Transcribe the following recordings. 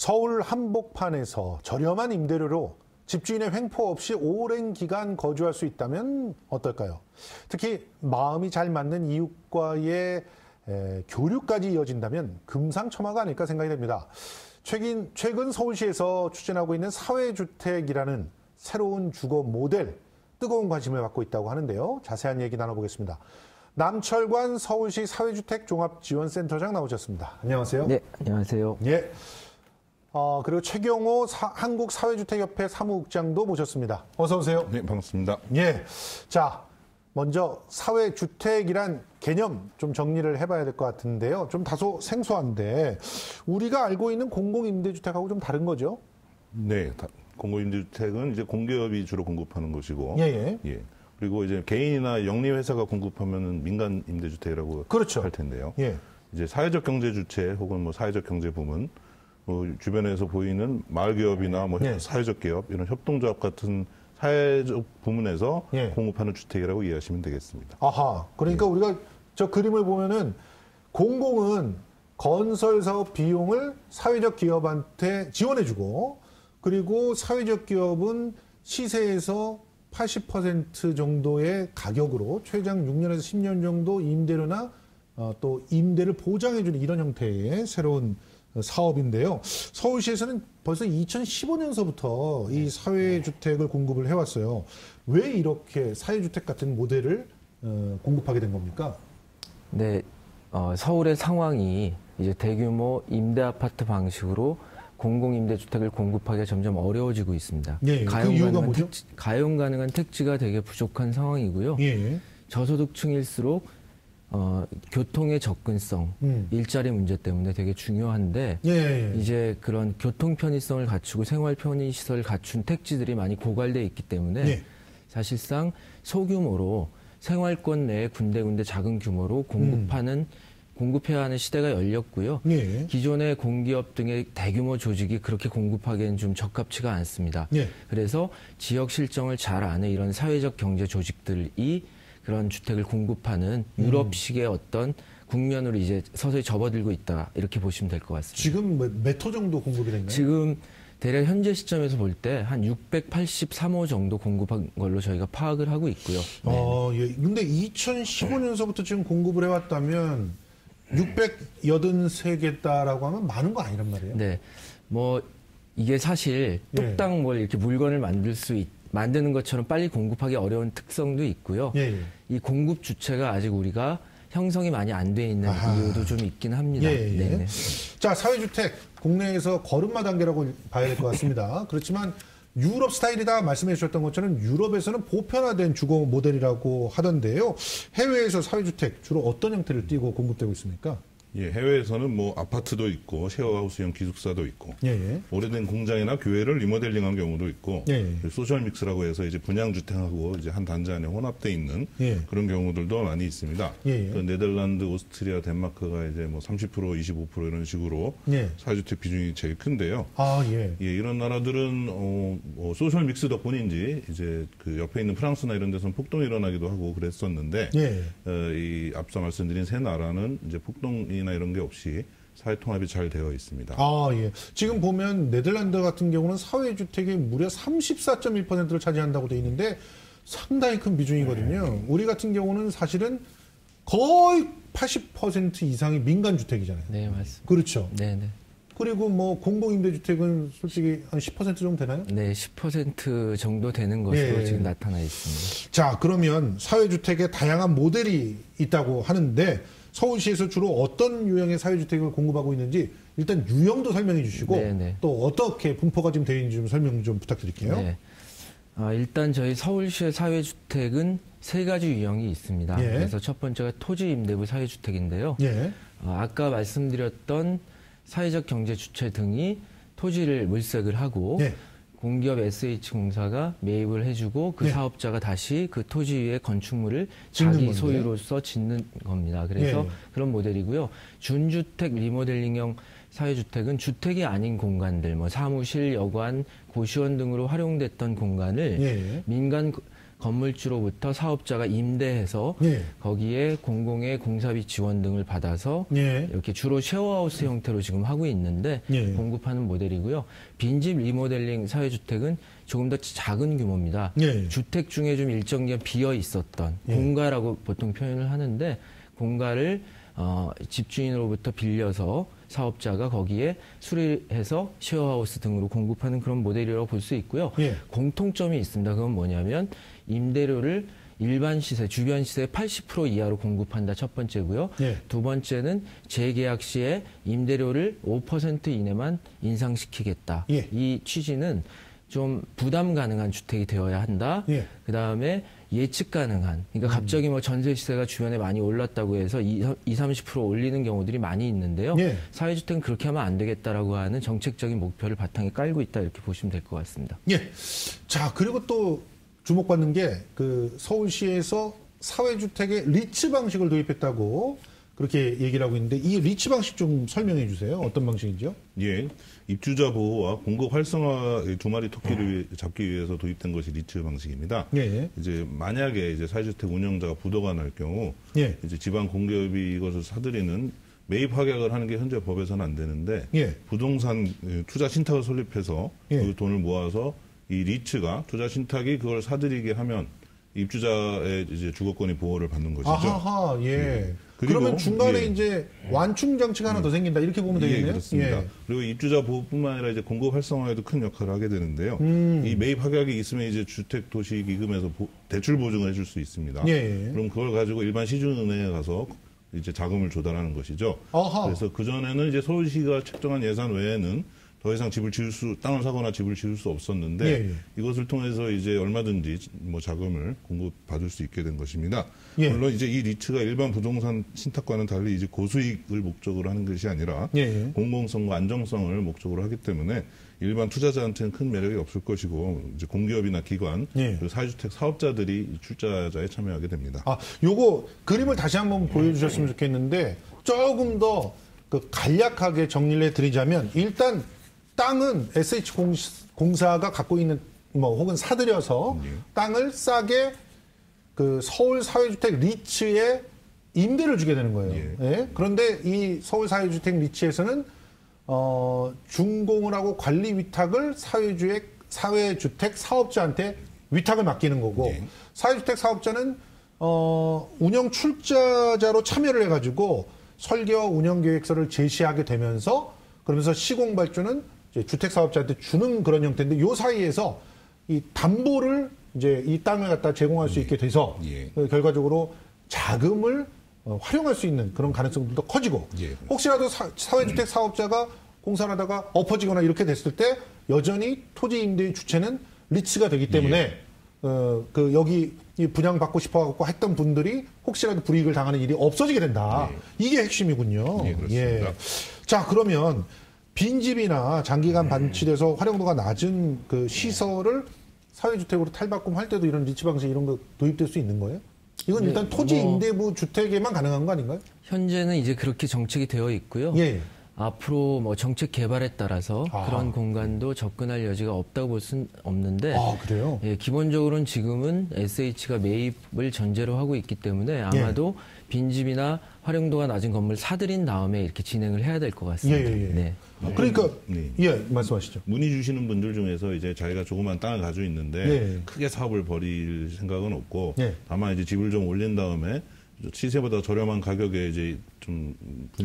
서울 한복판에서 저렴한 임대료로 집주인의 횡포 없이 오랜 기간 거주할 수 있다면 어떨까요? 특히 마음이 잘 맞는 이웃과의 교류까지 이어진다면 금상첨화가 아닐까 생각이 됩니다. 최근 서울시에서 추진하고 있는 사회주택이라는 새로운 주거 모델, 뜨거운 관심을 받고 있다고 하는데요. 자세한 얘기 나눠보겠습니다. 남철관 서울시 사회주택종합지원센터장 나오셨습니다. 안녕하세요. 네, 안녕하세요. 예. 그리고 최경호 한국사회주택협회 사무국장도 모셨습니다. 어서 오세요. 네, 반갑습니다. 예. 자, 먼저 사회주택이란 개념 좀 정리를 해봐야 될 것 같은데요. 좀 다소 생소한데 우리가 알고 있는 공공임대주택하고 좀 다른 거죠? 네, 공공임대주택은 이제 공기업이 주로 공급하는 것이고, 예. 그리고 이제 개인이나 영리회사가 공급하면은 민간 임대주택이라고 그렇죠. 할 텐데요. 예. 이제 사회적 경제주체 혹은 뭐 사회적 경제부문, 주변에서 보이는 마을기업이나 뭐 예. 사회적 기업 이런 협동조합 같은 사회적 부문에서 예. 공급하는 주택이라고 이해하시면 되겠습니다. 아하. 그러니까 우리가 저 그림을 보면은 공공은 건설 사업 비용을 사회적 기업한테 지원해주고, 그리고 사회적 기업은 시세에서 80% 정도의 가격으로 최장 6년에서 10년 정도 임대료나 또 임대를 보장해주는 이런 형태의 새로운 사업인데요. 서울시에서는 벌써 2015년서부터 이 사회주택을 공급을 해왔어요. 왜 이렇게 사회주택 같은 모델을 공급하게 된 겁니까? 네, 서울의 상황이 이제 대규모 임대아파트 방식으로 공공임대주택을 공급하기가 점점 어려워지고 있습니다. 예, 그 이유가 뭐죠? 가용 가능한 택지가 되게 부족한 상황이고요. 예. 저소득층일수록 교통의 접근성, 일자리 문제 때문에 되게 중요한데 이제 그런 교통 편의성을 갖추고 생활 편의 시설을 갖춘 택지들이 많이 고갈돼 있기 때문에 사실상 소규모로 생활권 내에 군데군데 작은 규모로 공급해야 하는 시대가 열렸고요. 기존의 공기업 등의 대규모 조직이 그렇게 공급하기에는 좀 적합치가 않습니다. 그래서 지역 실정을 잘 아는 이런 사회적 경제 조직들이 그런 주택을 공급하는 유럽식의 어떤 국면으로 이제 서서히 접어들고 있다, 이렇게 보시면 될 것 같습니다. 지금 몇 호 정도 공급이 됐나요? 지금 대략 현재 시점에서 볼 때 한 683호 정도 공급한 걸로 저희가 파악을 하고 있고요. 예. 근데 2015년서부터 지금 공급을 해왔다면 683개다라고 하면 많은 거 아니란 말이에요? 네. 뭐 이게 사실 뚝딱 뭘 이렇게 물건을 만드는 것처럼 빨리 공급하기 어려운 특성도 있고요. 이 공급 주체가 아직 우리가 형성이 많이 안 돼 있는 이유도 좀 있긴 합니다. 네네. 자, 사회주택 국내에서 걸음마 단계라고 봐야 될 것 같습니다. 그렇지만 유럽 스타일이다 말씀해 주셨던 것처럼 유럽에서는 보편화된 주거 모델이라고 하던데요. 해외에서 사회주택 주로 어떤 형태를 띠고 공급되고 있습니까? 예, 해외에서는 뭐 아파트도 있고 쉐어하우스형 기숙사도 있고 오래된 공장이나 교회를 리모델링한 경우도 있고 소셜 믹스라고 해서 이제 분양주택하고 이제 한 단지 안에 혼합돼 있는 그런 경우들도 많이 있습니다. 그 네덜란드, 오스트리아, 덴마크가 이제 뭐 30%, 25% 이런 식으로 사회주택 비중이 제일 큰데요. 이런 나라들은 뭐 소셜 믹스 덕분인지 이제 그 옆에 있는 프랑스나 이런 데서는 폭동이 일어나기도 하고 그랬었는데 이 앞서 말씀드린 세 나라는 이제 폭동이나 이런 게 없이 사회 통합이 잘 되어 있습니다. 지금 보면 네덜란드 같은 경우는 사회주택이 무려 34.1%를 차지한다고 돼 있는데 상당히 큰 비중이거든요. 우리 같은 경우는 사실은 거의 80% 이상이 민간주택이잖아요. 네, 맞습니다. 그렇죠. 네네. 그리고 뭐 공공임대주택은 솔직히 한 10% 정도 되나요? 네, 10% 정도 되는 것으로 지금 나타나 있습니다. 자, 그러면 사회주택의 다양한 모델이 있다고 하는데 서울시에서 주로 어떤 유형의 사회주택을 공급하고 있는지 일단 유형도 설명해 주시고 또 어떻게 분포가 지금 되어 있는지 좀 설명 좀 부탁드릴게요. 네. 일단 저희 서울시의 사회주택은 세 가지 유형이 있습니다. 그래서 첫 번째가 토지임대부 사회주택인데요. 아까 말씀드렸던 사회적 경제 주체 등이 토지를 물색을 하고 공기업 SH공사가 매입을 해주고 그 사업자가 다시 그 토지 위에 건축물을 자기 소유로서 짓는 겁니다. 그래서 그런 모델이고요. 준주택 리모델링형 사회주택은 주택이 아닌 공간들, 뭐 사무실, 여관, 고시원 등으로 활용됐던 공간을 민간 건물주로부터 사업자가 임대해서 예. 거기에 공공의 공사비 지원 등을 받아서 예. 이렇게 주로 쉐어하우스 형태로 지금 하고 있는데 예. 공급하는 모델이고요. 빈집 리모델링 사회주택은 조금 더 작은 규모입니다. 예. 주택 중에 좀 일정 기간 비어 있었던 예. 공가라고 보통 표현을 하는데 공가를 집주인으로부터 빌려서 사업자가 거기에 수리해서 쉐어하우스 등으로 공급하는 그런 모델이라고 볼 수 있고요. 예. 공통점이 있습니다. 그건 뭐냐면 임대료를 일반 시세, 주변 시세의 80% 이하로 공급한다 첫 번째고요. 예. 두 번째는 재계약 시에 임대료를 5% 이내만 인상시키겠다. 예. 이 취지는 좀 부담 가능한 주택이 되어야 한다. 예. 그다음에 예측 가능한, 그러니까 갑자기 뭐 전세 시세가 주변에 많이 올랐다고 해서 30% 올리는 경우들이 많이 있는데요. 예. 사회주택은 그렇게 하면 안 되겠다라고 하는 정책적인 목표를 바탕에 깔고 있다 이렇게 보시면 될 것 같습니다. 예. 자, 그리고 또 주목받는 게 그 서울시에서 사회주택의 리츠 방식을 도입했다고 그렇게 얘기를 하고 있는데 이 리츠 방식 좀 설명해 주세요. 어떤 방식인지요? 예. 입주자 보호와 공급 활성화 두 마리 토끼를 잡기 위해서 도입된 것이 리츠 방식입니다. 예. 이제 만약에 이제 사회주택 운영자가 부도가 날 경우 예. 이제 지방 공기업이 이것을 사들이는 매입 확약을 하는 게 현재 법에서는 안 되는데 예. 부동산 투자 신탁을 설립해서 예. 그 돈을 모아서 이 리츠가 투자 신탁이 그걸 사들이게 하면 입주자의 이제 주거권이 보호를 받는 것이죠. 아하, 예. 그러면 중간에 예. 이제 완충 장치가 하나 더 생긴다 이렇게 보면 되겠네요. 예, 그렇습니다. 예. 그리고 입주자 보호뿐만 아니라 이제 공급 활성화에도 큰 역할을 하게 되는데요. 이 매입 확약이 있으면 이제 주택도시기금에서 대출 보증을 해줄 수 있습니다. 예. 그럼 그걸 가지고 일반 시중은행에 가서 이제 자금을 조달하는 것이죠. 아하. 그래서 그 전에는 이제 서울시가 책정한 예산 외에는 더 이상 땅을 사거나 집을 지을 수 없었는데 예. 이것을 통해서 이제 얼마든지 뭐 자금을 공급받을 수 있게 된 것입니다. 예. 물론 이제 이 리츠가 일반 부동산 신탁과는 달리 이제 고수익을 목적으로 하는 것이 아니라 예. 공공성과 안정성을 목적으로 하기 때문에 일반 투자자한테는 큰 매력이 없을 것이고 이제 공기업이나 기관 예. 그리고 사회주택 사업자들이 출자자에 참여하게 됩니다. 아, 요거 그림을 다시 한번 보여주셨으면 좋겠는데 조금 더 그 간략하게 정리를 해드리자면 일단 땅은 SH공사가 갖고 있는 혹은 사들여서 땅을 싸게 그 서울 사회주택 리츠에 임대를 주게 되는 거예요. 예. 예? 그런데 이 서울 사회주택 리츠에서는 준공을 하고 관리 위탁을 사회주택 사업자한테 위탁을 맡기는 거고 예. 사회주택 사업자는 운영 출자자로 참여를 해가지고 설계와 운영 계획서를 제시하게 되면서 그러면서 시공발주는 이제 주택 사업자한테 주는 그런 형태인데 요 사이에서 이 담보를 이제 이 땅을 갖다 제공할 수 있게 돼서 예. 결과적으로 자금을 활용할 수 있는 그런 가능성도 커지고 예. 혹시라도 사회주택 사업자가 공사를 하다가 엎어지거나 이렇게 됐을 때 여전히 토지 임대의 주체는 리츠가 되기 때문에 예. 그 여기 분양받고 싶어갖고 했던 분들이 혹시라도 불이익을 당하는 일이 없어지게 된다. 예. 이게 핵심이군요. 예, 그렇습니다. 예. 자, 그러면 빈집이나 장기간 반치돼서 활용도가 낮은 그 시설을 사회주택으로 탈바꿈할 때도 이런 리츠 방식 이런 거 도입될 수 있는 거예요? 이건 일단 토지 임대부 주택에만 가능한 거 아닌가요? 현재는 이제 그렇게 정책이 되어 있고요. 예. 앞으로 뭐 정책 개발에 따라서 그런 공간도 접근할 여지가 없다고 볼 수는 없는데. 아, 그래요? 예, 기본적으로는 지금은 SH가 매입을 전제로 하고 있기 때문에 아마도 예. 빈집이나 활용도가 낮은 건물 사들인 다음에 이렇게 진행을 해야 될 것 같습니다. 예. 네. 그러니까 예, 말씀하시죠. 문의 주시는 분들 중에서 이제 자기가 조그만 땅을 가지고 있는데 예. 크게 사업을 벌일 생각은 없고 예. 다만 이제 집을 좀 올린 다음에 시세보다 저렴한 가격에 이제 좀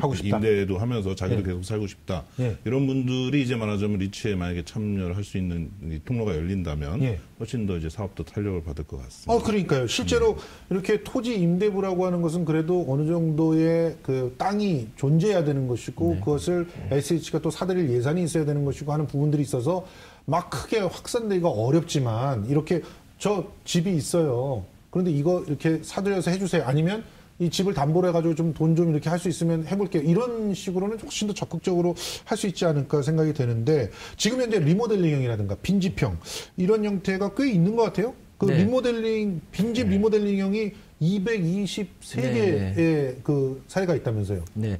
하고 싶다. 임대도 하면서 자기도 예. 계속 살고 싶다. 예. 이런 분들이 이제 말하자면 리츠에 만약에 참여를 할 수 있는 이 통로가 열린다면 예. 훨씬 더 이제 사업도 탄력을 받을 것 같습니다. 그러니까요. 실제로 이렇게 토지 임대부라고 하는 것은 그래도 어느 정도의 그 땅이 존재해야 되는 것이고 네. 그것을 SH가 또 사들일 예산이 있어야 되는 것이고 하는 부분들이 있어서 막 크게 확산되기가 어렵지만 이렇게 저 집이 있어요. 그런데 이거 이렇게 사들여서 해주세요. 아니면 이 집을 담보로 해가지고 좀 돈 좀 이렇게 할 수 있으면 해볼게요. 이런 식으로는 훨씬 더 적극적으로 할 수 있지 않을까 생각이 되는데 지금 현재 리모델링형이라든가 빈집형 이런 형태가 꽤 있는 것 같아요. 그 네. 빈집 리모델링형이 223개의 네. 그 사례가 있다면서요. 네.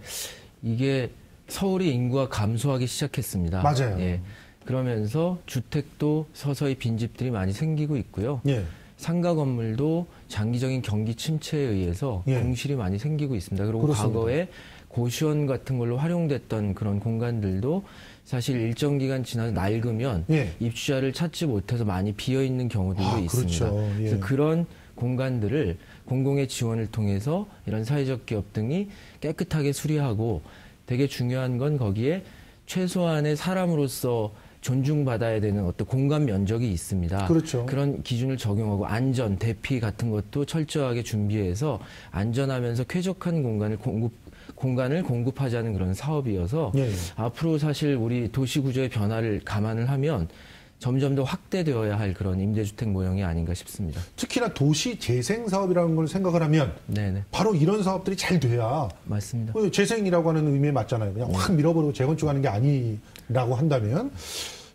이게 서울의 인구가 감소하기 시작했습니다. 맞아요. 예. 그러면서 주택도 서서히 빈집들이 많이 생기고 있고요. 예. 상가 건물도 장기적인 경기 침체에 의해서 예. 공실이 많이 생기고 있습니다. 그리고 그렇습니다. 과거에 고시원 같은 걸로 활용됐던 그런 공간들도 사실 일정 기간 지나서 낡으면 예. 입주자를 찾지 못해서 많이 비어 있는 경우들도 있습니다. 그렇죠. 예. 그래서 그런 공간들을 공공의 지원을 통해서 이런 사회적 기업 등이 깨끗하게 수리하고, 되게 중요한 건 거기에 최소한의 사람으로서 존중받아야 되는 어떤 공간 면적이 있습니다. 그렇죠. 그런 기준을 적용하고 안전, 대피 같은 것도 철저하게 준비해서 안전하면서 쾌적한 공간을 공급하자는 그런 사업이어서 예. 앞으로 사실 우리 도시 구조의 변화를 감안을 하면 점점 더 확대되어야 할 그런 임대주택 모형이 아닌가 싶습니다. 특히나 도시 재생 사업이라는 걸 생각을 하면 네네. 바로 이런 사업들이 잘 돼야. 맞습니다. 재생이라고 하는 의미에 맞잖아요. 그냥 확 밀어버리고 재건축하는 게 아니라고 한다면.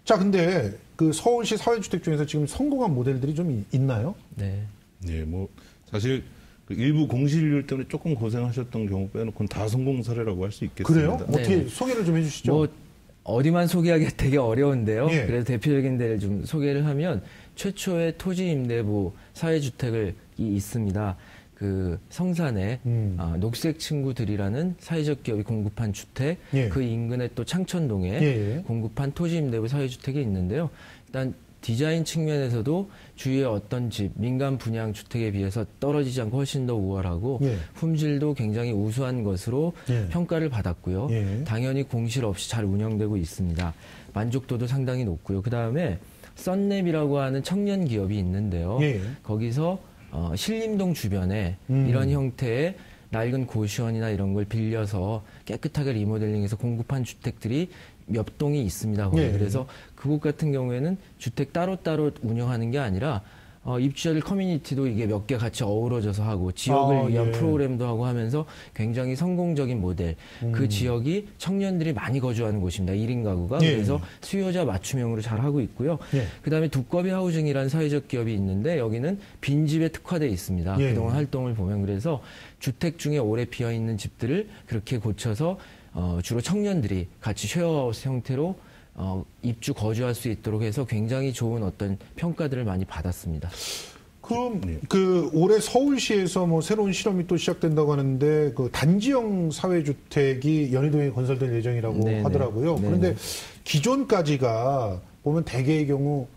자, 근데 그 서울시 사회주택 중에서 지금 성공한 모델들이 좀 있나요? 네. 네, 뭐 사실 그 일부 공실률 때문에 조금 고생하셨던 경우 빼놓고는 다 성공 사례라고 할 수 있겠습니다. 그래요? 어떻게 네네. 소개를 좀 해주시죠. 뭐 어디만 소개하기 되게 어려운데요. 예. 그래서 대표적인 데를 좀 소개를 하면 최초의 토지 임대부 사회주택이 있습니다. 그 성산에 녹색 친구들이라는 사회적 기업이 공급한 주택, 예. 그 인근에 또 창천동에 예. 공급한 토지 임대부 사회주택이 있는데요. 일단 디자인 측면에서도 주위의 어떤 집, 민간 분양 주택에 비해서 떨어지지 않고 훨씬 더 우월하고 예. 품질도 굉장히 우수한 것으로 예. 평가를 받았고요. 예. 당연히 공실 없이 잘 운영되고 있습니다. 만족도도 상당히 높고요. 그다음에 썬랩이라고 하는 청년 기업이 있는데요. 예. 거기서 신림동 주변에 이런 형태의 낡은 고시원이나 이런 걸 빌려서 깨끗하게 리모델링해서 공급한 주택들이 몇 동이 있습니다. 거기. 예. 그래서 그곳 같은 경우에는 주택 따로따로 운영하는 게 아니라 입주자들 커뮤니티도 이게 몇 개 같이 어우러져서 하고 지역을 위한 예. 프로그램도 하고 하면서 굉장히 성공적인 모델. 그 지역이 청년들이 많이 거주하는 곳입니다. 1인 가구가. 예. 그래서 수요자 맞춤형으로 잘 하고 있고요. 예. 그다음에 두꺼비 하우징이라는 사회적 기업이 있는데 여기는 빈집에 특화되어 있습니다. 예. 그동안 활동을 보면. 그래서 주택 중에 오래 비어있는 집들을 그렇게 고쳐서 주로 청년들이 같이 쉐어하우스 형태로 입주 거주할 수 있도록 해서 굉장히 좋은 어떤 평가들을 많이 받았습니다. 그럼 그 올해 서울시에서 뭐 새로운 실험이 또 시작된다고 하는데 그 단지형 사회주택이 연희동에 건설될 예정이라고 네네. 하더라고요. 네네. 그런데 기존까지가 보면 대개의 경우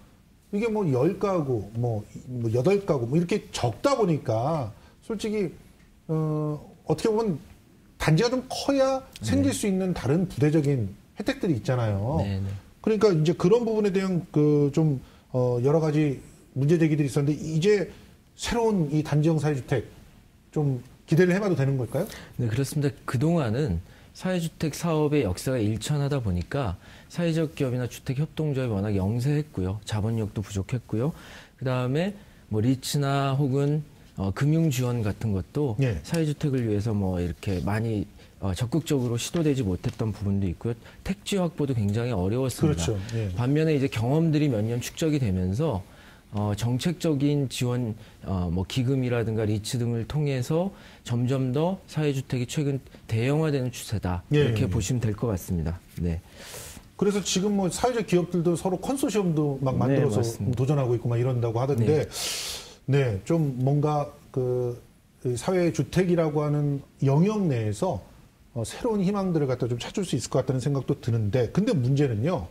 이게 뭐 10가구, 뭐 8가구 뭐 이렇게 적다 보니까 솔직히 어떻게 보면 단지가 좀 커야 생길 수 있는 다른 부대적인 혜택들이 있잖아요. 네네. 그러니까 이제 그런 부분에 대한 그 좀 여러 가지 문제 제기들이 있었는데 이제 새로운 이 단지형 사회주택 좀 기대를 해봐도 되는 걸까요? 네, 그렇습니다. 그동안은 사회주택 사업의 역사가 일천하다 보니까 사회적 기업이나 주택협동조합이 워낙 영세했고요. 자본력도 부족했고요. 그다음에 뭐 리츠나 혹은 금융 지원 같은 것도 예. 사회주택을 위해서 뭐 이렇게 많이 적극적으로 시도되지 못했던 부분도 있고요. 택지 확보도 굉장히 어려웠습니다. 그렇죠. 예. 반면에 이제 경험들이 몇 년 축적이 되면서 정책적인 지원, 뭐 기금이라든가 리츠 등을 통해서 점점 더 사회주택이 최근 대형화되는 추세다. 예. 이렇게 보시면 될 것 같습니다. 네. 그래서 지금 뭐 사회적 기업들도 서로 컨소시엄도 막 만들어서 맞습니다. 도전하고 있고 막 이런다고 하던데, 네, 좀 뭔가 그 사회주택이라고 하는 영역 내에서 새로운 희망들을 갖다 좀 찾을 수 있을 것 같다는 생각도 드는데, 근데 문제는요,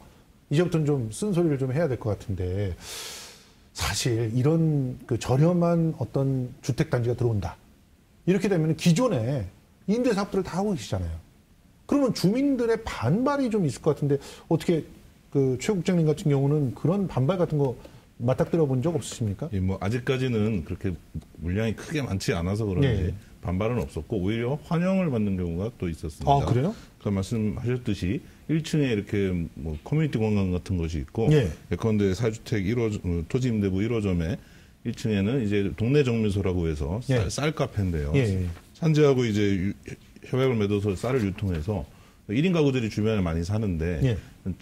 이제부터는 좀 쓴소리를 좀 해야 될 것 같은데, 사실 이런 그 저렴한 어떤 주택단지가 들어온다. 이렇게 되면 기존에 임대사업들을 다 하고 계시잖아요. 그러면 주민들의 반발이 좀 있을 것 같은데, 어떻게 그 최 국장님 같은 경우는 그런 반발 같은 거 맞닥뜨려 본 적 없으십니까? 예, 뭐 아직까지는 그렇게 물량이 크게 많지 않아서 그런지 예. 반발은 없었고 오히려 환영을 받는 경우가 또 있었습니다. 아, 그래요? 아까 말씀하셨듯이 1층에 이렇게 뭐 커뮤니티 공간 같은 것이 있고 예. 예컨대 사주택 1호 토지 임대부 1호점에 1층에는 이제 동네 정미소라고 해서 예. 쌀 카페인데요. 예. 산지하고 이제 협약을 맺어서 쌀을 유통해서 1인 가구들이 주변에 많이 사는데 예.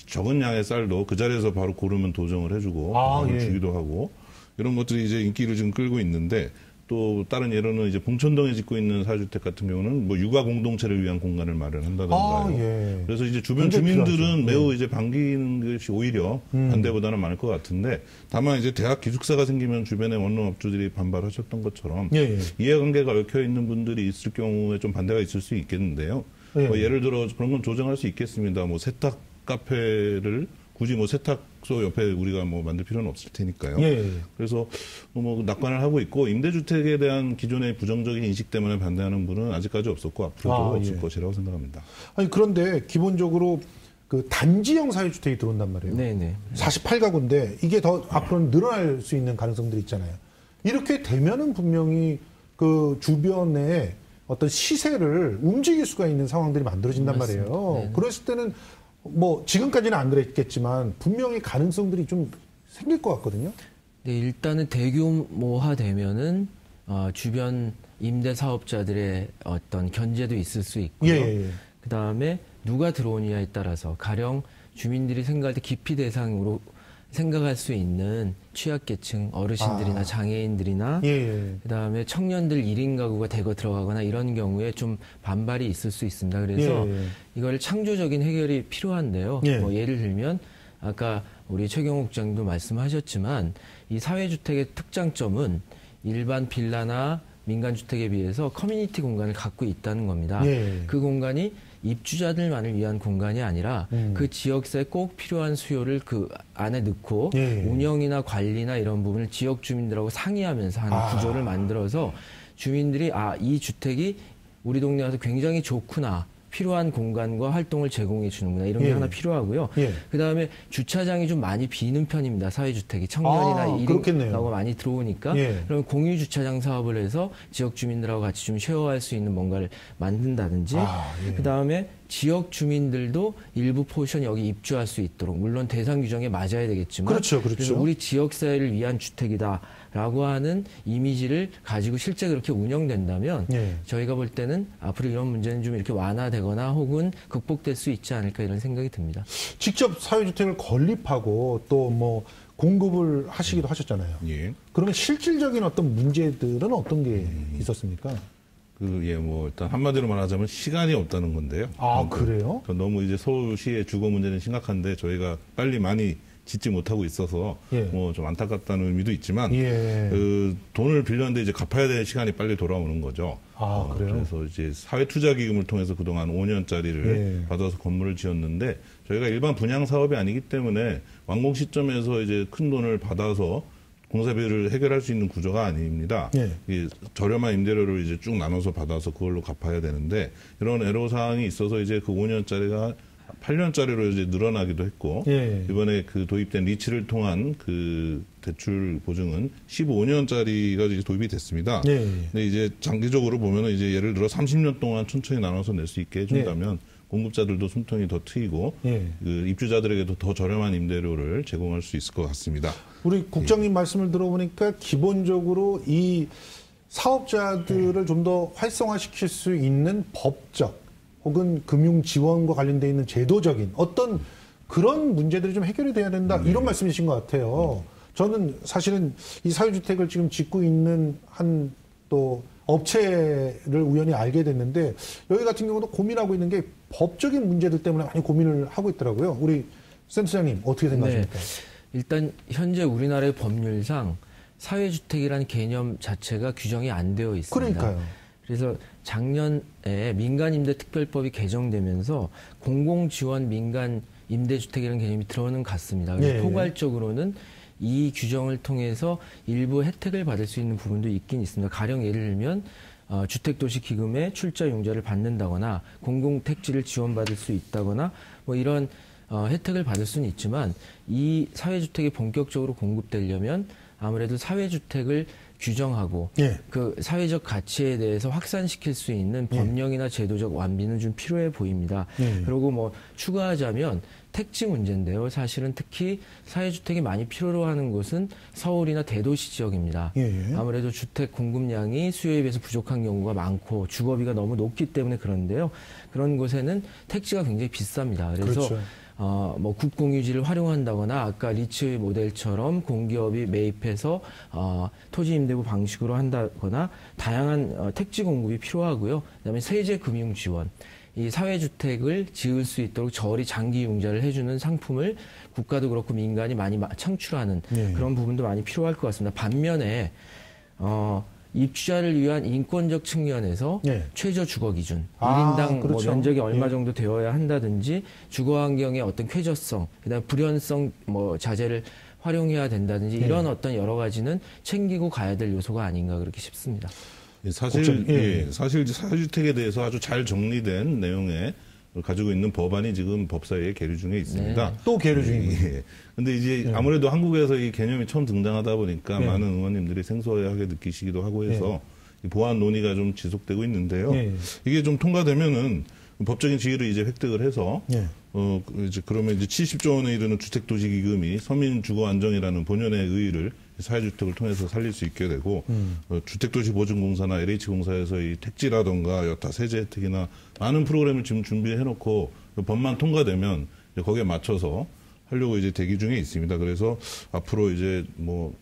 적은 양의 쌀도 그 자리에서 바로 고르면 도정을 해주고 아, 예. 주기도 하고 이런 것들이 이제 인기를 지금 끌고 있는데 또 다른 예로는 이제 봉천동에 짓고 있는 사회주택 같은 경우는 뭐 육아 공동체를 위한 공간을 마련한다던가요. 예. 그래서 이제 주변 주민들은 매우 이제 반기는 것이 오히려 반대보다는 많을 것 같은데, 다만 이제 대학 기숙사가 생기면 주변의 원룸업주들이 반발하셨던 것처럼 이해관계가 얽혀 있는 분들이 있을 경우에 좀 반대가 있을 수 있겠는데요. 뭐 예를 들어 그런 건 조정할 수 있겠습니다. 뭐 세탁 카페를 굳이 뭐 세탁소 옆에 우리가 뭐 만들 필요는 없을 테니까요. 그래서 뭐 낙관을 하고 있고, 임대주택에 대한 기존의 부정적인 인식 때문에 반대하는 분은 아직까지 없었고 앞으로도 없을 것이라고 생각합니다. 아니 그런데 기본적으로 그 단지형 사회주택이 들어온단 말이에요. 네네. 48가구인데 이게 더 앞으로는 늘어날 수 있는 가능성들이 있잖아요. 이렇게 되면은 분명히 그 주변에 어떤 시세를 움직일 수가 있는 상황들이 만들어진단 말이에요. 네네. 그랬을 때는 뭐 지금까지는 안 그랬겠지만 분명히 가능성들이 좀 생길 것 같거든요. 네, 일단은 대규모화되면은 주변 임대 사업자들의 어떤 견제도 있을 수 있고요. 그 다음에 누가 들어오느냐에 따라서 가령 주민들이 생각할 때 기피 대상으로 생각할 수 있는 취약계층, 어르신들이나 장애인들이나 그다음에 청년들 1인 가구가 대거 들어가거나 이런 경우에 좀 반발이 있을 수 있습니다. 그래서 이걸 창조적인 해결이 필요한데요. 뭐 예를 들면 아까 우리 최경욱 국장도 말씀하셨지만 이 사회주택의 특장점은 일반 빌라나 민간주택에 비해서 커뮤니티 공간을 갖고 있다는 겁니다. 그 공간이 입주자들만을 위한 공간이 아니라 그 지역사에 꼭 필요한 수요를 그 안에 넣고 운영이나 관리나 이런 부분을 지역 주민들하고 상의하면서 하는 구조를 만들어서 주민들이 이 주택이 우리 동네 와서 굉장히 좋구나, 필요한 공간과 활동을 제공해 주는구나, 이런 게 하나 필요하고요. 그다음에 주차장이 좀 많이 비는 편입니다. 사회주택이 청년이나 1인 가구가 많이 들어오니까 그럼 공유 주차장 사업을 해서 지역 주민들하고 같이 좀 쉐어할 수 있는 뭔가를 만든다든지 그다음에 지역 주민들도 일부 포션 여기 입주할 수 있도록, 물론 대상 규정에 맞아야 되겠지만 그래서 우리 지역사회를 위한 주택이다라고 하는 이미지를 가지고 실제 그렇게 운영된다면 저희가 볼 때는 앞으로 이런 문제는 좀 이렇게 완화되거나 혹은 극복될 수 있지 않을까, 이런 생각이 듭니다. 직접 사회주택을 건립하고 또 뭐 공급을 하시기도 하셨잖아요. 그러면 실질적인 어떤 문제들은 어떤 게 있었습니까? 뭐, 일단 한마디로 말하자면 시간이 없다는 건데요. 그래요? 너무 이제 서울시의 주거 문제는 심각한데 저희가 빨리 많이 짓지 못하고 있어서 뭐 좀 안타깝다는 의미도 있지만 그 돈을 빌렸는데 이제 갚아야 될 시간이 빨리 돌아오는 거죠. 그래요? 그래서 이제 사회투자기금을 통해서 그동안 5년짜리를 받아서 건물을 지었는데 저희가 일반 분양 사업이 아니기 때문에 완공 시점에서 이제 큰 돈을 받아서 공사비를 해결할 수 있는 구조가 아닙니다. 저렴한 임대료를 이제 쭉 나눠서 받아서 그걸로 갚아야 되는데, 이런 애로사항이 있어서 이제 그 5년짜리가 8년짜리로 이제 늘어나기도 했고, 이번에 그 도입된 리츠를 통한 그 대출 보증은 15년짜리가 이제 도입이 됐습니다. 근데 이제 장기적으로 보면은 이제 예를 들어 30년 동안 천천히 나눠서 낼 수 있게 해준다면 공급자들도 숨통이 더 트이고 그 입주자들에게도 더 저렴한 임대료를 제공할 수 있을 것 같습니다. 우리 국장님 말씀을 들어보니까 기본적으로 이 사업자들을 좀 더 활성화시킬 수 있는 법적 혹은 금융 지원과 관련돼 있는 제도적인 어떤 그런 문제들이 좀 해결이 돼야 된다, 이런 말씀이신 것 같아요. 저는 사실은 이 사회주택을 지금 짓고 있는 한 또 업체를 우연히 알게 됐는데, 여기 같은 경우도 고민하고 있는 게 법적인 문제들 때문에 많이 고민을 하고 있더라고요. 우리 센터장님 어떻게 생각하십니까? 일단 현재 우리나라의 법률상 사회주택이라는 개념 자체가 규정이 안 되어 있습니다. 그러니까요. 그래서 작년에 민간임대특별법이 개정되면서 공공지원 민간 임대주택이라는 개념이 들어오는 것 같습니다. 그래서 포괄적으로는 이 규정을 통해서 일부 혜택을 받을 수 있는 부분도 있긴 있습니다. 가령 예를 들면 주택도시기금의 출자융자를 받는다거나 공공택지를 지원받을 수 있다거나 뭐 이런 혜택을 받을 수는 있지만, 이 사회주택이 본격적으로 공급되려면 아무래도 사회주택을 규정하고 그 사회적 가치에 대해서 확산시킬 수 있는 법령이나 제도적 완비는 좀 필요해 보입니다. 그리고 뭐 추가하자면 택지 문제인데요. 사실은 특히 사회주택이 많이 필요로 하는 곳은 서울이나 대도시 지역입니다. 아무래도 주택 공급량이 수요에 비해서 부족한 경우가 많고 주거비가 너무 높기 때문에 그런데요. 그런 곳에는 택지가 굉장히 비쌉니다. 그래서 뭐 국공유지를 활용한다거나 아까 리츠의 모델처럼 공기업이 매입해서 토지 임대부 방식으로 한다거나 다양한 택지 공급이 필요하고요. 그다음에 세제 금융 지원. 이 사회주택을 지을 수 있도록 저리 장기 융자를 해주는 상품을 국가도 그렇고 민간이 많이 창출하는 그런 부분도 많이 필요할 것 같습니다. 반면에 입주자를 위한 인권적 측면에서 최저 주거 기준, 1인당 그렇죠. 뭐 면적이 얼마 정도 되어야 한다든지 주거 환경의 어떤 쾌적성, 그다음에 불연성 뭐 자재를 활용해야 된다든지 이런 어떤 여러 가지는 챙기고 가야 될 요소가 아닌가 그렇게 싶습니다. 사실 사회주택에 대해서 아주 잘 정리된 내용의 가지고 있는 법안이 지금 법사위에 계류 중에 있습니다. 또 계류 중입니다. 근데 이제 아무래도 한국에서 이 개념이 처음 등장하다 보니까 많은 의원님들이 생소하게 느끼시기도 하고 해서 보완 논의가 좀 지속되고 있는데요. 이게 좀 통과되면은 법적인 지위를 이제 획득을 해서 이제 그러면 이제 70조 원에 이르는 주택도시기금이 서민 주거 안정이라는 본연의 의의를 사회주택을 통해서 살릴 수 있게 되고 주택도시보증공사나 LH공사에서 이 택지라던가 여타 세제 혜택이나 많은 프로그램을 지금 준비해놓고 법만 통과되면 이제 거기에 맞춰서 하려고 이제 대기 중에 있습니다. 그래서 앞으로 이제 뭐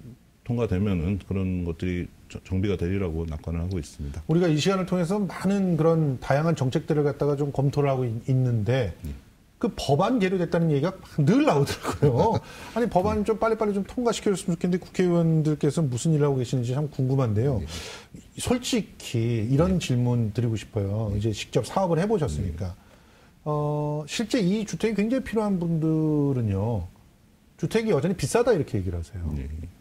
통과되면은 그런 것들이 정비가 되리라고 낙관을 하고 있습니다. 우리가 이 시간을 통해서 많은 그런 다양한 정책들을 갖다가 좀 검토를 하고 있는데 그 법안 계류됐다는 얘기가 늘 나오더라고요. 아니 법안 좀 빨리빨리 좀 통과시켜줬으면 좋겠는데 국회의원들께서 무슨 일을 하고 계시는지 참 궁금한데요. 솔직히 이런 질문 드리고 싶어요. 이제 직접 사업을 해보셨으니까. 실제 이 주택이 굉장히 필요한 분들은요. 주택이 여전히 비싸다 이렇게 얘기를 하세요.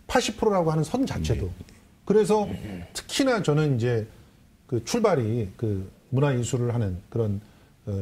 80%라고 하는 선 자체도. 그래서 특히나 저는 이제 그 출발이 그 문화예술을 하는 그런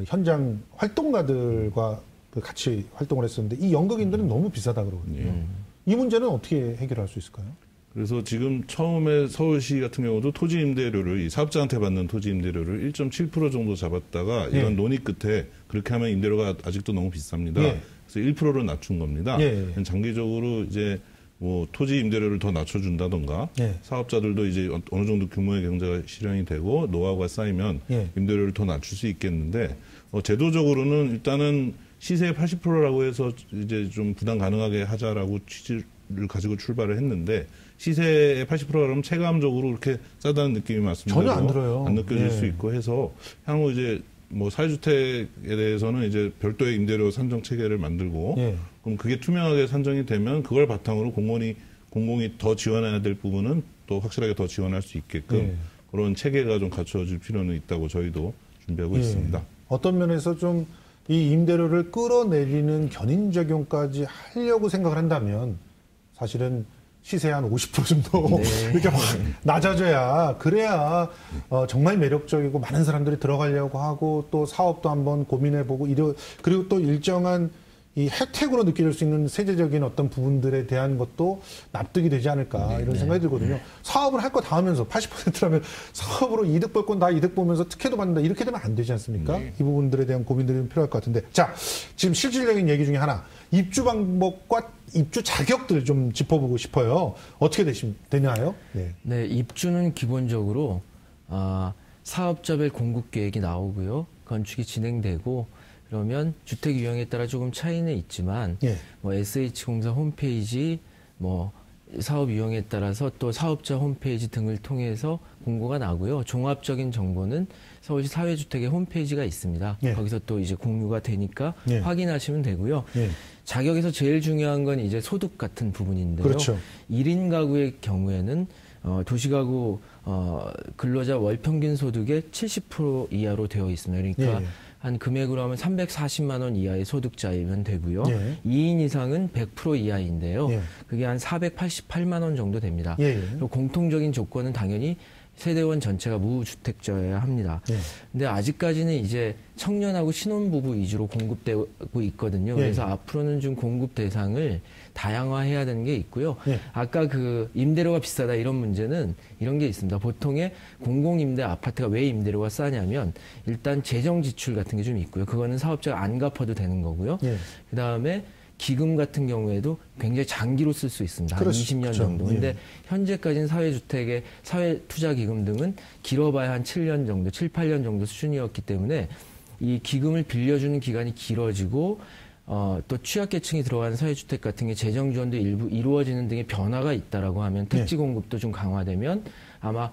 현장 활동가들과 같이 활동을 했었는데 이 연극인들은 너무 비싸다 그러거든요. 이 문제는 어떻게 해결할 수 있을까요? 그래서 지금 처음에 서울시 같은 경우도 토지 임대료를 이 사업자한테 받는 토지 임대료를 1.7% 정도 잡았다가 이런 논의 끝에 그렇게 하면 임대료가 아직도 너무 비쌉니다. 그래서 1%로 낮춘 겁니다. 장기적으로 이제 뭐 토지 임대료를 더 낮춰준다던가 사업자들도 이제 어느 정도 규모의 경제가 실현이 되고 노하우가 쌓이면 임대료를 더 낮출 수 있겠는데 제도적으로는 일단은 시세의 80%라고 해서 이제 좀 부담 가능하게 하자라고 취지를 가지고 출발을 했는데 시세의 80%라면 체감적으로 그렇게 싸다는 느낌이 말씀대로 전혀 안 들어요. 안 느껴질 수 있고 해서 향후 이제 뭐 사회주택에 대해서는 이제 별도의 임대료 산정 체계를 만들고 그럼 그게 투명하게 산정이 되면 그걸 바탕으로 공공이 더 지원해야 될 부분은 또 확실하게 더 지원할 수 있게끔 그런 체계가 좀 갖춰질 필요는 있다고 저희도 준비하고 있습니다. 어떤 면에서 좀 이 임대료를 끌어내리는 견인 적용까지 하려고 생각을 한다면 사실은 시세 한 50% 정도 이렇게 확 낮아져야 그래야 정말 매력적이고 많은 사람들이 들어가려고 하고 또 사업도 한번 고민해보고 그리고 또 일정한 이 혜택으로 느낄 수 있는 세제적인 어떤 부분들에 대한 것도 납득이 되지 않을까 이런 생각이 들거든요. 사업을 할 거 다 하면서 80%라면 사업으로 이득 볼 건 다 이득 보면서 특혜도 받는다 이렇게 되면 안 되지 않습니까? 이 부분들에 대한 고민들이 좀 필요할 것 같은데 자 지금 실질적인 얘기 중에 하나 입주 방법과 입주 자격들 좀 짚어보고 싶어요. 어떻게 되나요? 네, 입주는 기본적으로 사업자별 공급 계획이 나오고요. 건축이 진행되고 그러면 주택 유형에 따라 조금 차이는 있지만 뭐 SH공사 홈페이지 뭐 사업 유형에 따라서 또 사업자 홈페이지 등을 통해서 공고가 나고요. 종합적인 정보는 서울시 사회주택의 홈페이지가 있습니다. 거기서 또 이제 공유가 되니까 확인하시면 되고요. 자격에서 제일 중요한 건 이제 소득 같은 부분인데요. 그렇죠. 1인 가구의 경우에는 도시가구 근로자 월 평균 소득의 70% 이하로 되어 있습니다. 그러니까 한 금액으로 하면 340만 원 이하의 소득자이면 되고요. 2인 이상은 100% 이하인데요. 그게 한 488만 원 정도 됩니다. 그리고 공통적인 조건은 당연히 세대원 전체가 무주택자여야 합니다. 근데 아직까지는 이제 청년하고 신혼부부 위주로 공급되고 있거든요. 그래서 앞으로는 좀 공급 대상을 다양화해야 되는 게 있고요. 아까 그 임대료가 비싸다 이런 문제는 이런 게 있습니다. 보통의 공공임대 아파트가 왜 임대료가 싸냐면 일단 재정 지출 같은 게 좀 있고요. 그거는 사업자가 안 갚아도 되는 거고요. 그다음에 기금 같은 경우에도 굉장히 장기로 쓸 수 있습니다. 한 20년 정도. 근데 현재까지는 사회주택의 사회투자기금 등은 길어봐야 한 7년 정도, 7, 8년 정도 수준이었기 때문에 이 기금을 빌려주는 기간이 길어지고 또 취약계층이 들어가는 사회주택 같은 게 재정 지원도 일부 이루어지는 등의 변화가 있다라고 하면 택지 공급도 좀 강화되면 아마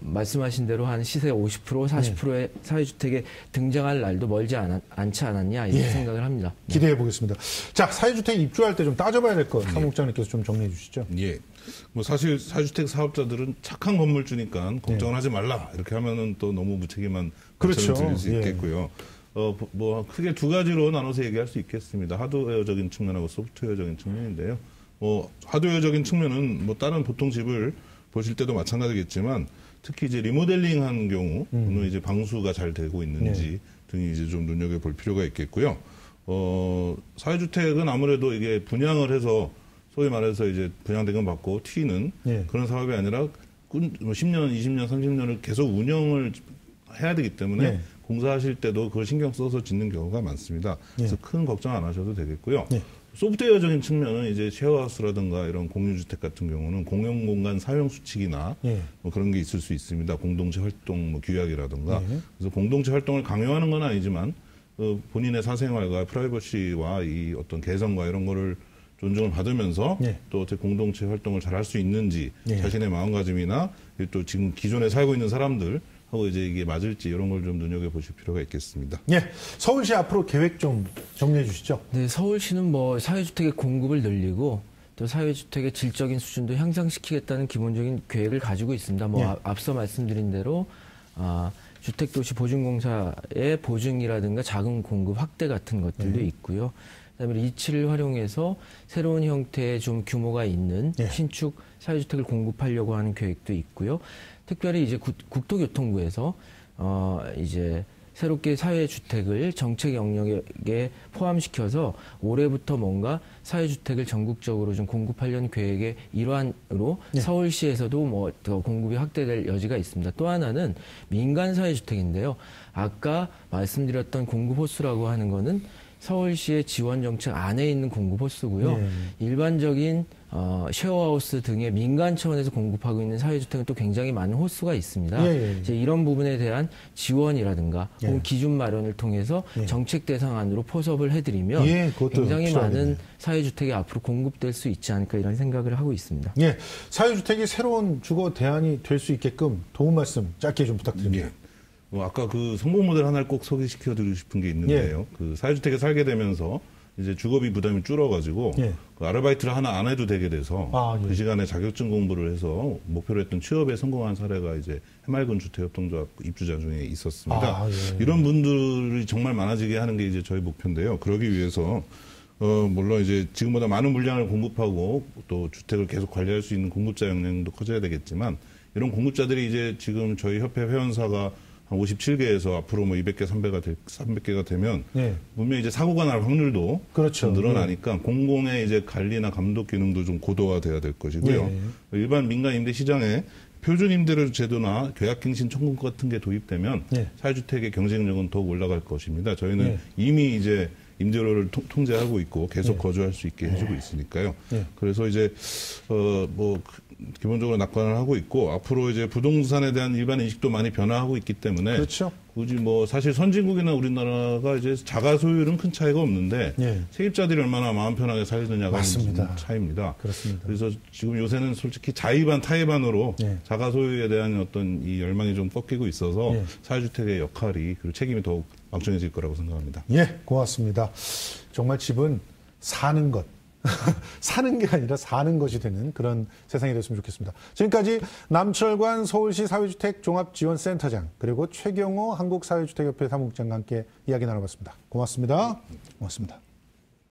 말씀하신 대로 한 시세 50%, 40%의 사회주택에 등장할 날도 멀지 않지 않았냐 이런 생각을 합니다. 기대해 보겠습니다. 자, 사회주택 입주할 때 좀 따져봐야 될 것 사무국장님께서 좀 정리해 주시죠. 예. 뭐 사실 사회주택 사업자들은 착한 건물주니까 걱정을 하지 말라 이렇게 하면은 또 너무 무책임한 그렇죠. 들릴 수 있겠고요. 뭐 크게 두 가지로 나눠서 얘기할 수 있겠습니다. 하드웨어적인 측면하고 소프트웨어적인 측면인데요. 하드웨어적인 측면은 뭐 다른 보통 집을 보실 때도 마찬가지겠지만 특히 이제 리모델링한 경우는 이제 방수가 잘 되고 있는지 등이 이제 좀 눈여겨볼 필요가 있겠고요. 사회주택은 아무래도 이게 분양을 해서 소위 말해서 이제 분양대금 받고 튀는 그런 사업이 아니라 10년, 20년, 30년을 계속 운영을 해야 되기 때문에 공사하실 때도 그걸 신경 써서 짓는 경우가 많습니다. 그래서 큰 걱정 안 하셔도 되겠고요. 소프트웨어적인 측면은 이제 쉐어하우스라든가 이런 공유주택 같은 경우는 공용공간 사용 수칙이나 뭐 그런 게 있을 수 있습니다. 공동체 활동 뭐 규약이라든가. 그래서 공동체 활동을 강요하는 건 아니지만 본인의 사생활과 프라이버시와 이 어떤 개성과 이런 거를 존중을 받으면서 또 어떻게 공동체 활동을 잘 할 수 있는지 자신의 마음가짐이나 또 지금 기존에 살고 있는 사람들 하고 이제 이게 맞을지 이런 걸 좀 눈여겨보실 필요가 있겠습니다. 서울시 앞으로 계획 좀 정리해 주시죠. 네, 서울시는 뭐 사회주택의 공급을 늘리고 또 사회주택의 질적인 수준도 향상시키겠다는 기본적인 계획을 가지고 있습니다. 앞서 말씀드린 대로 주택도시보증공사의 보증이라든가 자금 공급 확대 같은 것들도 있고요. 그다음에 리츠를 활용해서 새로운 형태의 좀 규모가 있는 신축 사회주택을 공급하려고 하는 계획도 있고요. 특별히 이제 국토교통부에서 이제 새롭게 사회주택을 정책 영역에 포함시켜서 올해부터 뭔가 사회주택을 전국적으로 좀 공급하려는 계획의 일환으로 서울시에서도 뭐 더 공급이 확대될 여지가 있습니다. 또 하나는 민간 사회주택인데요. 아까 말씀드렸던 공급 호수라고 하는 거는 서울시의 지원 정책 안에 있는 공급 호수고요. 일반적인 쉐어하우스 등의 민간 차원에서 공급하고 있는 사회주택은 또 굉장히 많은 호수가 있습니다. 이제 이런 부분에 대한 지원이라든가 혹은 기준 마련을 통해서 정책 대상 안으로 포섭을 해드리면 굉장히 많은 사회주택이 앞으로 공급될 수 있지 않을까 이런 생각을 하고 있습니다. 사회주택이 새로운 주거 대안이 될 수 있게끔 도움 말씀 짧게 좀 부탁드립니다. 아까 그 성공 모델 하나를 꼭 소개시켜 드리고 싶은 게 있는데요. 그 사회주택에 살게 되면서 이제 주거비 부담이 줄어가지고 그 아르바이트를 하나 안 해도 되게 돼서 그 시간에 자격증 공부를 해서 목표로 했던 취업에 성공한 사례가 이제 해맑은 주택협동조합 입주자 중에 있었습니다. 이런 분들이 정말 많아지게 하는 게 이제 저희 목표인데요. 그러기 위해서 물론 이제 지금보다 많은 물량을 공급하고 또 주택을 계속 관리할 수 있는 공급자 역량도 커져야 되겠지만 이런 공급자들이 이제 지금 저희 협회 회원사가 한 57개에서 앞으로 뭐 200개, 300개가 되면 분명히 이제 사고가 날 확률도 좀 늘어나니까 공공의 이제 관리나 감독 기능도 좀 고도화돼야 될 것이고요. 일반 민간 임대 시장에 표준 임대료 제도나 계약갱신 청구 같은 게 도입되면 사회주택의 경쟁력은 더욱 올라갈 것입니다. 저희는 이미 이제 임대료를 통제하고 있고 계속 거주할 수 있게 해주고 있으니까요. 그래서 이제 뭐 기본적으로 낙관을 하고 있고 앞으로 이제 부동산에 대한 일반 인식도 많이 변화하고 있기 때문에 굳이 뭐 사실 선진국이나 우리나라가 이제 자가 소유율은 큰 차이가 없는데 세입자들이 얼마나 마음 편하게 살느냐가 차이입니다. 그래서 지금 요새는 솔직히 자의반 타의반으로 자가 소유에 대한 어떤 이 열망이 좀 꺾이고 있어서 사회주택의 역할이 그리고 책임이 더욱 막중해질 거라고 생각합니다. 고맙습니다. 정말 집은 사는 것. 사는 게 아니라 사는 것이 되는 그런 세상이 됐으면 좋겠습니다. 지금까지 남철관 서울시 사회주택 종합지원센터장 그리고 최경호 한국사회주택협회 사무국장과 함께 이야기 나눠봤습니다. 고맙습니다. 고맙습니다.